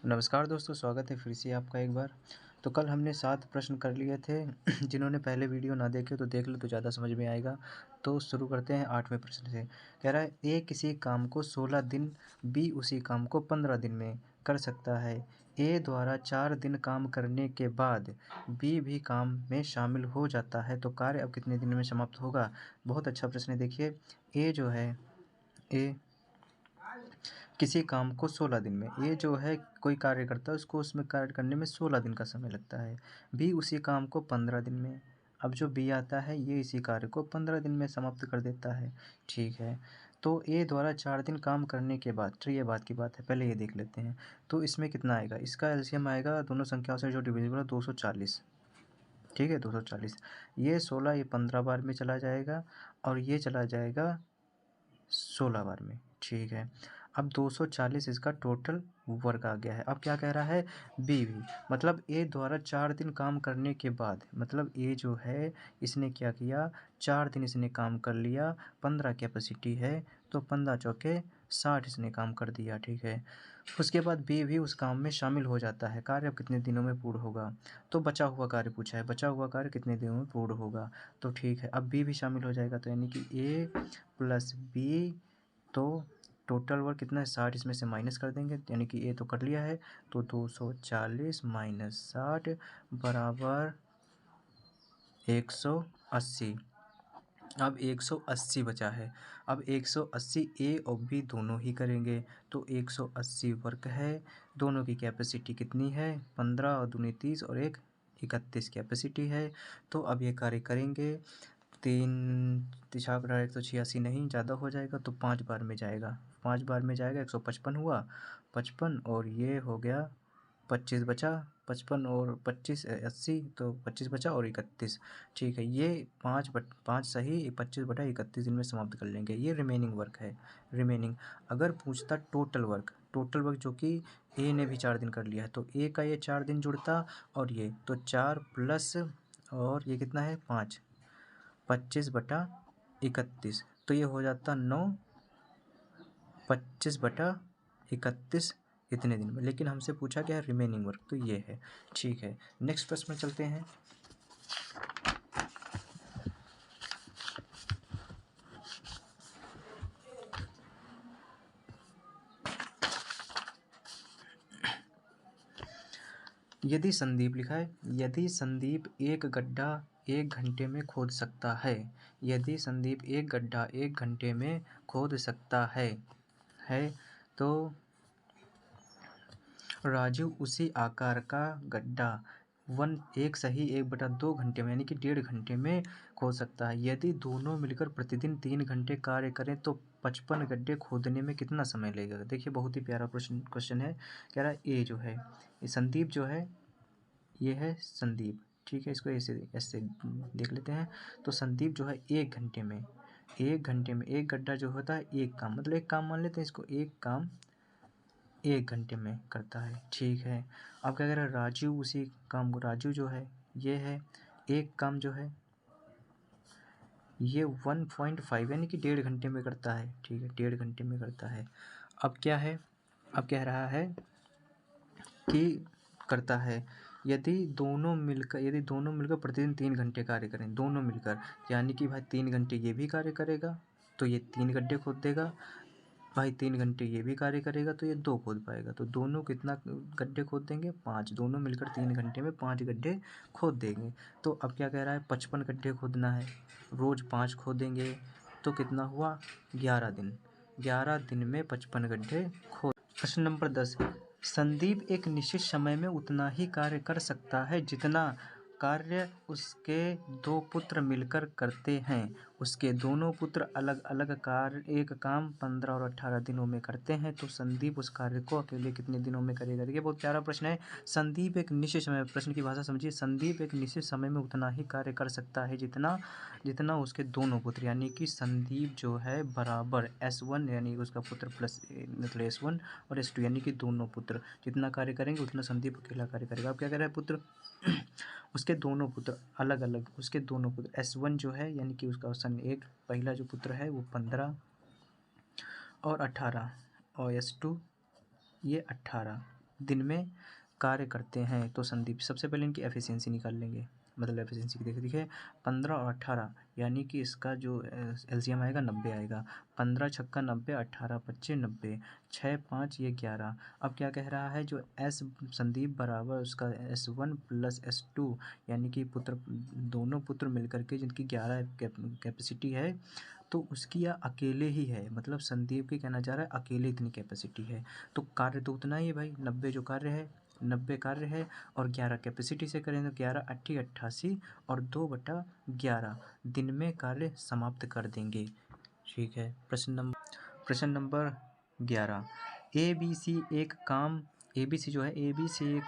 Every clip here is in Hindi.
नमस्कार दोस्तों, स्वागत है फिर से आपका एक बार। तो कल हमने 7 प्रश्न कर लिए थे। जिन्होंने पहले वीडियो ना देखे तो देख लो तो ज़्यादा समझ में आएगा। तो शुरू करते हैं 8वें प्रश्न से। कह रहा है ए किसी काम को 16 दिन, बी उसी काम को 15 दिन में कर सकता है। ए द्वारा 4 दिन काम करने के बाद बी भी काम में शामिल हो जाता है, तो कार्य अब कितने दिन में समाप्त होगा? बहुत अच्छा प्रश्न है। देखिए, ए जो है, ए किसी काम को 16 दिन में, ये जो है कोई कार्य करता है उसको उसमें कार्य करने में 16 दिन का समय लगता है। बी उसी काम को 15 दिन में। अब जो बी आता है ये इसी कार्य को 15 दिन में समाप्त कर देता है। ठीक है, तो ए द्वारा 4 दिन काम करने के बाद, तो ये बात की बात है, पहले ये देख लेते हैं। तो इसमें कितना आएगा? इसका एलसीएम आएगा दोनों संख्याओं से जो डिविजिबल है 240। ठीक है, 240। ये 16 ये 15 बार में चला जाएगा और ये चला जाएगा 16 बार में। ठीक है, अब 240 इसका टोटल वर्क आ गया है। अब क्या कह रहा है? बी भी, मतलब ए द्वारा 4 दिन काम करने के बाद, मतलब ए जो है इसने क्या किया, 4 दिन इसने काम कर लिया, 15 कैपेसिटी है तो 15 चौके 60 इसने काम कर दिया। ठीक है, उसके बाद बी भी उस काम में शामिल हो जाता है। कार्य अब कितने दिनों में पूर्ण होगा? तो बचा हुआ कार्य पूछा है, बचा हुआ कार्य कितने दिनों में पूर्ण होगा? तो ठीक है, अब बी भी शामिल हो जाएगा, तो यानी कि ए प्लस बी, तो टोटल वर्क कितना है? 60 इसमें से माइनस कर देंगे, यानी कि ए तो कर लिया है, तो 240 माइनस 60 बराबर 180। अब 180 बचा है। अब 180 ए और बी दोनों ही करेंगे, तो 180 वर्क है। दोनों की कैपेसिटी कितनी है? 15 और दूनी 30 और एक 31 कैपेसिटी है। तो अब ये कार्य करेंगे। 3 तिछा बटा 186 नहीं, ज़्यादा हो जाएगा तो 5 बार में जाएगा। 5 बार में जाएगा 155 हुआ, 55 और ये हो गया 25 बचा। 55 और 25 80, तो 25 बचा और 31। ठीक है, ये 5 सही 25 बटा 31 दिन में समाप्त कर लेंगे। ये रिमेनिंग वर्क है। रिमेनिंग अगर पूछता टोटल वर्क, टोटल वर्क जो कि ए ने भी 4 दिन कर लिया है, तो ए का ये 4 दिन जुड़ता और ये तो 4 प्लस और ये कितना है 5, 25 बटा 31, तो ये हो जाता 9, 25 बटा 31 इतने दिन में। लेकिन हमसे पूछा क्या है? रिमेनिंग वर्क, तो ये है। ठीक है, नेक्स्ट प्रश्न में चलते हैं। यदि संदीप लिखा है, यदि संदीप एक गड्ढा 1 घंटे में खोद सकता है, यदि संदीप एक गड्ढा 1 घंटे में खोद सकता है तो राजू उसी आकार का गड्ढा 1 सही 1/2 घंटे में, यानी कि 1.5 घंटे में खोद सकता है। यदि दोनों मिलकर प्रतिदिन 3 घंटे कार्य करें तो 55 गड्ढे खोदने में कितना समय लगेगा? देखिए, बहुत ही प्यारा क्वेश्चन है। कह रहा है ए जो है, ये संदीप जो है, ये है संदीप। ठीक है, इसको ऐसे ऐसे देख लेते हैं। तो संदीप जो है 1 घंटे में, 1 घंटे में एक गड्ढा जो होता है एक काम, मतलब एक काम मान लेते हैं इसको, एक काम 1 घंटे में करता है। ठीक है, अब क्या कह रहा है? राजू उसी काम को, राजू जो है ये है एक काम जो है ये 1.5 यानी कि 1.5 घंटे में करता है। ठीक है, 1.5 घंटे में करता है। अब क्या है? अब कह रहा है कि करता है यदि दोनों मिलकर प्रतिदिन 3 घंटे कार्य करें, दोनों मिलकर, यानी कि भाई 3 घंटे ये भी कार्य करेगा तो ये 3 गड्ढे खोद देगा, भाई 3 घंटे ये भी कार्य करेगा तो ये 2 खोद पाएगा। तो दोनों कितना गड्ढे खोद देंगे? 5। दोनों मिलकर 3 घंटे में 5 गड्ढे खोद देंगे। तो अब क्या कह रहा है? 55 गड्ढे खोदना है, रोज़ 5 खोदेंगे तो कितना हुआ? 11 दिन। 11 दिन में 55 गड्ढे खोद। प्रश्न नंबर 10, संदीप एक निश्चित समय में उतना ही कार्य कर सकता है जितना कार्य उसके 2 पुत्र मिलकर करते हैं। उसके दोनों पुत्र अलग अलग कार्य एक काम 15 और 18 दिनों में करते हैं, तो संदीप उस कार्य को अकेले कितने दिनों में करेगा? देखिए, बहुत प्यारा प्रश्न है। संदीप एक निश्चित समय, प्रश्न की भाषा समझिए, संदीप एक निश्चित समय में उतना ही कार्य कर सकता है जितना जितना उसके दोनों पुत्र, यानी कि संदीप जो है बराबर S1 यानी उसका पुत्र प्लस मतलब S1 और S2 यानी कि दोनों पुत्र जितना कार्य करेंगे उतना संदीप अकेला कार्य करेगा। अब क्या कह रहा है? पुत्र उसके दोनों पुत्र अलग अलग, उसके दोनों पुत्र S1 जो है यानी कि उसका सन एक पहला जो पुत्र है वो 15 और 18 और S2 ये 18। दिन में कार्य करते हैं। तो संदीप सबसे पहले इनकी एफिशिएंसी निकाल लेंगे, मतलब एफिशिएंसी देखिए 15 और 18 यानी कि इसका जो एलसीएम आएगा 90 आएगा। 15 छक्का 90, 18 पच्चे 90, 6 5 ये 11। अब क्या कह रहा है, जो एस संदीप बराबर उसका S1 प्लस S2 यानी कि दोनों पुत्र मिलकर के जिनकी 11 कैपेसिटी है, तो उसकी यह अकेले ही है, मतलब संदीप की कहना चाह रहा है अकेले इतनी कैपेसिटी है। तो कार्य तो उतना ही है भाई, 90 जो कार्य है, 90 कार्य है और 11 कैपेसिटी से करें तो 11 80 88 और 2/11 दिन में कार्य समाप्त कर देंगे। ठीक है। प्रश्न नंबर 11। ए बी सी एक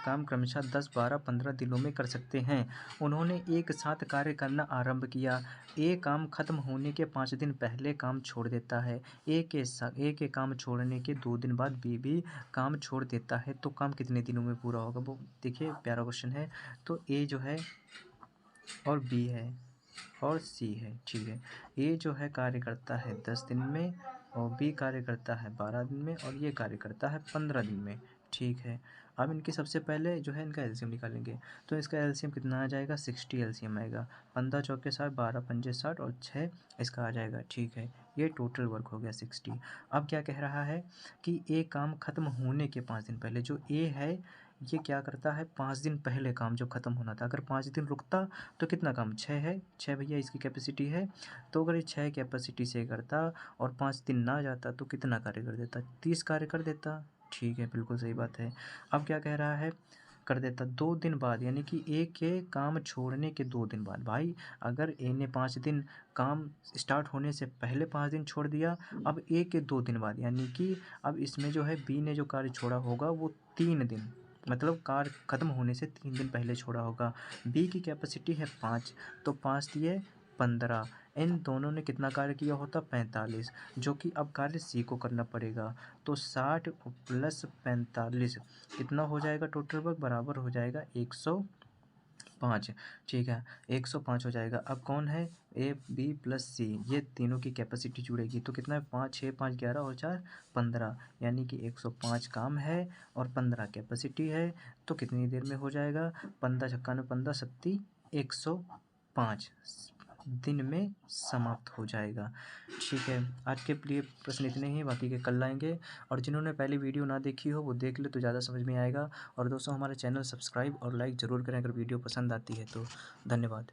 काम क्रमशः 10 12 15 दिनों में कर सकते हैं। उन्होंने एक साथ कार्य करना आरंभ किया। ए काम खत्म होने के 5 दिन पहले काम छोड़ देता है। ए के काम छोड़ने के 2 दिन बाद बी भी काम छोड़ देता है, तो काम कितने दिनों में पूरा होगा? वो देखिए प्यारा क्वेश्चन है। तो ए जो है और बी है और सी है। ठीक है। ए जो है कार्य करता है 10 दिन में और बी कार्य करता है 12 दिन में और ये कार्य करता है 15 दिन में। ठीक है। अब इनके सबसे पहले जो है इनका एलसीएम निकालेंगे। तो इसका एलसीएम कितना आ जाएगा? 60 एलसीएम आएगा। 15 चौके 60, 12 पंजे 60 और 6 इसका आ जाएगा। ठीक है। ये टोटल वर्क हो गया 60। अब क्या कह रहा है कि ए काम खत्म होने के 5 दिन पहले, जो ए है ये क्या करता है 5 दिन पहले काम जो ख़त्म होना था, अगर 5 दिन रुकता तो कितना काम 6 है, 6 भैया इसकी कैपेसिटी है। तो अगर ये 6 कैपेसिटी से करता और 5 दिन ना जाता तो कितना कार्य कर देता? 30 कार्य कर देता। ठीक है, बिल्कुल सही बात है। अब क्या कह रहा है, कर देता 2 दिन बाद, यानी कि ए के काम छोड़ने के 2 दिन बाद। भाई अगर ए ने 5 दिन काम स्टार्ट होने से पहले 5 दिन छोड़ दिया, अब ए के 2 दिन बाद, यानी कि अब इसमें जो है बी ने जो कार्य छोड़ा होगा वो 3 दिन, मतलब कार्य ख़त्म होने से 3 दिन पहले छोड़ा होगा। बी की कैपेसिटी है 5, तो 5 दिए 15। इन दोनों ने कितना कार्य किया होता? 45, जो कि अब कार्य सी को करना पड़ेगा। तो 60 प्लस 45 कितना हो जाएगा? टोटल वर्क बराबर हो जाएगा 105। ठीक है, 105 हो जाएगा। अब कौन है? ए बी प्लस सी, ये तीनों की कैपेसिटी जुड़ेगी तो कितना है? 5 6 5 11 और 4 15, यानी कि 105 काम है और 15 कैपेसिटी है। तो कितनी देर में हो जाएगा? 15 छक्का में 15 सत्ती 105 दिन में समाप्त हो जाएगा। ठीक है, आज के लिए प्रश्न इतने ही, बाकी के कल आएंगे। और जिन्होंने पहले वीडियो ना देखी हो वो देख ले तो ज़्यादा समझ में आएगा। और दोस्तों हमारे चैनल सब्सक्राइब और लाइक ज़रूर करें अगर वीडियो पसंद आती है तो। धन्यवाद।